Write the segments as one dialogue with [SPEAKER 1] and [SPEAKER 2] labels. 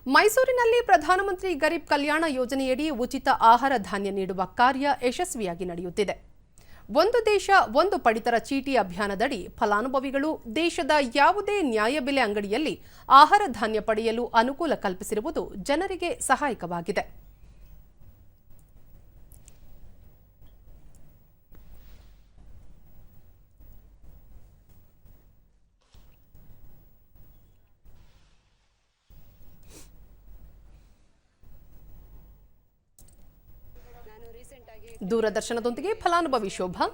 [SPEAKER 1] ಮೈಸೂರಿನಲ್ಲಿ ಪ್ರಧಾನಮಂತ್ರಿ ಗರೀಬ್ ಕಲ್ಯಾಣ ಯೋಜನೆಯಡಿ ಉಚಿತ ಆಹಾರ ಧಾನ್ಯ ನೀಡುವ ಕಾರ್ಯ ಯಶಸ್ವಿಯಾಗಿ ನಡೆಯುತ್ತಿದೆ. ಒಂದು ದೇಶ ಒಂದು ಪಡಿತರ ಚೀಟಿ ಅಭಿಯಾನದಡಿ ಫಲಾನುಭವಿಗಳು ದೇಶದ ಯಾವುದೇ ನ್ಯಾಯಬೆಲೆ ಅಂಗಡಿಯಲ್ಲಿ ಆಹಾರ ಧಾನ್ಯ ಪಡೆಯಲು ಅನುಕೂಲ ಕಲ್ಪಿಸಿರುವುದು ಜನರಿಗೆ ಸಹಾಯಕವಾಗಿದೆ. ದೂರದರ್ಶನದೊಂದಿಗೆ ಫಲಾನುಭವಿ ಶೋಭಾ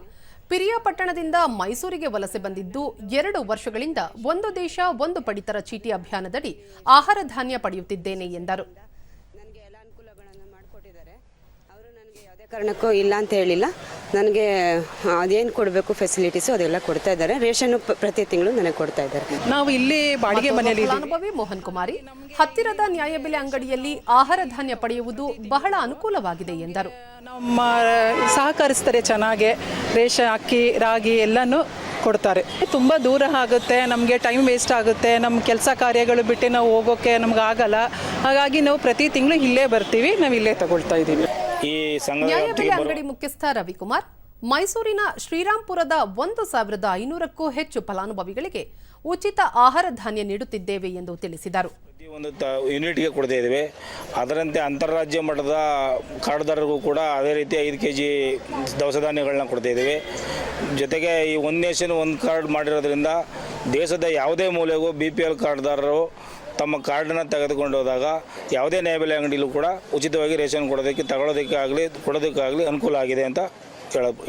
[SPEAKER 1] ಪಿರಿಯಾಪಟ್ಟಣದಿಂದ ಮೈಸೂರಿಗೆ ವಲಸೆ ಬಂದಿದ್ದು 2 ವರ್ಷಗಳಿಂದ ಒಂದು ದೇಶ ಒಂದು ಪಡಿತರ ಚೀಟಿ ಅಭಿಯಾನದಡಿ ಆಹಾರ ಧಾನ್ಯ ಪಡೆಯುತ್ತಿದ್ದೇನೆ ಎಂದರು.
[SPEAKER 2] ನನಗೆ ಎಲ್ಲ ಅನುಕೂಲಗಳನ್ನು ಮಾಡಿಕೊಟ್ಟಿದ್ದಾರೆ. ಅವರು ನನಗೆ ಯಾವುದೇ ಕಾರಣಕ್ಕೂ ಇಲ್ಲ ಅಂತ ಹೇಳಿಲ್ಲ. ನನಗೆ ಅದೇನು ಕೊಡಬೇಕು ಫೆಸಿಲಿಟೀಸು ಅದೆಲ್ಲ ಕೊಡ್ತಾ ಇದ್ದಾರೆ. ರೇಷನ್ ಪ್ರತಿ ತಿಂಗಳು ನನಗೆ ಕೊಡ್ತಾ ಇದ್ದಾರೆ.
[SPEAKER 3] ನಾವು ಇಲ್ಲಿ ಬಾಡಿಗೆ ಮನೆಯಲ್ಲಿ
[SPEAKER 1] ಫಲಾನುಭವಿ ಮೋಹನ್ ಕುಮಾರಿ ಹತ್ತಿರದ ನ್ಯಾಯಬೆಲೆ ಅಂಗಡಿಯಲ್ಲಿ ಆಹಾರ ಧಾನ್ಯ ಪಡೆಯುವುದು ಬಹಳ ಅನುಕೂಲವಾಗಿದೆ ಎಂದರು.
[SPEAKER 3] ನಮ್ಮ ಸಹಕರಿಸ್ತಾರೆ ಚೆನ್ನಾಗಿ. ರೇಷನ್ ಅಕ್ಕಿ ರಾಗಿ ಎಲ್ಲನೂ ಕೊಡ್ತಾರೆ. ತುಂಬ ದೂರ ಆಗುತ್ತೆ, ನಮಗೆ ಟೈಮ್ ವೇಸ್ಟ್ ಆಗುತ್ತೆ, ನಮ್ಮ ಕೆಲಸ ಕಾರ್ಯಗಳು ಬಿಟ್ಟು ನಾವು ಹೋಗೋಕ್ಕೆ ನಮ್ಗೆ ಆಗಲ್ಲ. ಹಾಗಾಗಿ ನಾವು ಪ್ರತಿ ತಿಂಗಳು ಇಲ್ಲೇ ಬರ್ತೀವಿ, ನಾವು ಇಲ್ಲೇ ತಗೊಳ್ತಾ ಇದ್ದೀವಿ.
[SPEAKER 1] ನ್ಯಾಯಬೆಲೆ ಅಂಗಡಿ ಮುಖ್ಯಸ್ಥ ರವಿಕುಮಾರ್ ಮೈಸೂರಿನ ಶ್ರೀರಾಂಪುರದ 1500ಕ್ಕೂ ಹೆಚ್ಚು ಫಲಾನುಭವಿಗಳಿಗೆ ಉಚಿತ ಆಹಾರ ಧಾನ್ಯ ನೀಡುತ್ತಿದ್ದೇವೆ ಎಂದು ತಿಳಿಸಿದರು.
[SPEAKER 4] ಒಂದು ಯೂನಿಟ್ಗೆ ಕೊಡ್ತಾ ಇದ್ದೇವೆ. ಅದರಂತೆ ಅಂತಾರಾಜ್ಯ ಮಟ್ಟದ ಕಾರ್ಡ್ದಾರರಿಗೂ ಕೂಡ ಅದೇ ರೀತಿ 5 kg ದವಸ ಧಾನ್ಯಗಳನ್ನ ಕೊಡ್ತಾ ಇದ್ದೇವೆ. ಜೊತೆಗೆ ಈ ಒನ್ ನೇಷನ್ ಒಂದು ಕಾರ್ಡ್ ಮಾಡಿರೋದ್ರಿಂದ ದೇಶದ ಯಾವುದೇ ಮೂಲೆಗೂ BPL ಕಾರ್ಡ್ದಾರರು ತಮ್ಮ ಕಾರ್ಡನ್ನು ತೆಗೆದುಕೊಂಡು ಹೋದಾಗ ಯಾವುದೇ ನ್ಯಾಯಬೆಲೆ ಅಂಗಡಿಯಲ್ಲೂ ಕೂಡ ಉಚಿತವಾಗಿ ರೇಷನ್ ಕೊಡೋದಕ್ಕೆ ತಗೊಳ್ಳೋದಕ್ಕೆ ಆಗಲಿ ಕೊಡೋದಕ್ಕಾಗಲಿ ಅನುಕೂಲ ಆಗಿದೆ ಅಂತ ಹೇಳಬಹುದು.